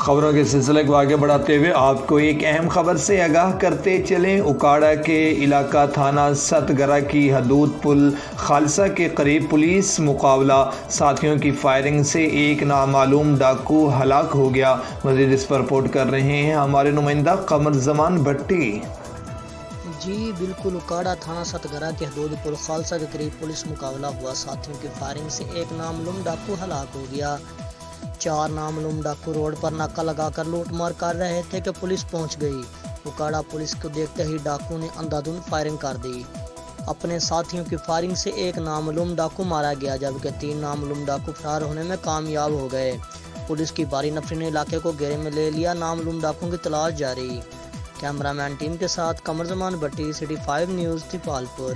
خبروں کے سلسلے کو آگے بڑھاتے ہوئے آپ کو ایک اہم خبر سے آگاہ کرتے چلیں۔ اکاڑا کے علاقہ تھانہ ست گرہ کی حدود پل خالصہ کے قریب پولیس مقابلہ، ساتھیوں کی فائرنگ سے ایک نامعلوم ڈاکو ہلاک ہو گیا۔ مزید اس پر رپورٹ کر رہے ہیں ہمارے نمائندہ قمر زمان بھٹی۔ جی بالکل، اکاڑا تھانہ ست گرہ کے حدود پل خالصہ کے قریب پولیس مقابلہ ہوا، ساتھیوں کی فائرنگ سے ایک نامعلوم ڈاکو ہلاک ہو گیا۔ 4 نامعلوم ڈاکو روڈ پر ناکہ لگا کر لوٹ مار کر رہے تھے کہ پولیس پہنچ گئی۔ اکاڑا پولیس کو دیکھتے ہی ڈاکو نے اندھادھند فائرنگ کر دی۔ اپنے ساتھیوں کی فائرنگ سے ایک نامعلوم ڈاکو مارا گیا، جبکہ 3 نامعلوم ڈاکو فرار ہونے میں کامیاب ہو گئے۔ پولیس کی بھاری نفری نے علاقے کو گھیرے میں لے لیا، نامعلوم ڈاکوؤں کی تلاش جاری۔ کیمرہ مین ٹیم کے ساتھ قمر زمان بھٹی، City 5 نیوز، تیپال پور۔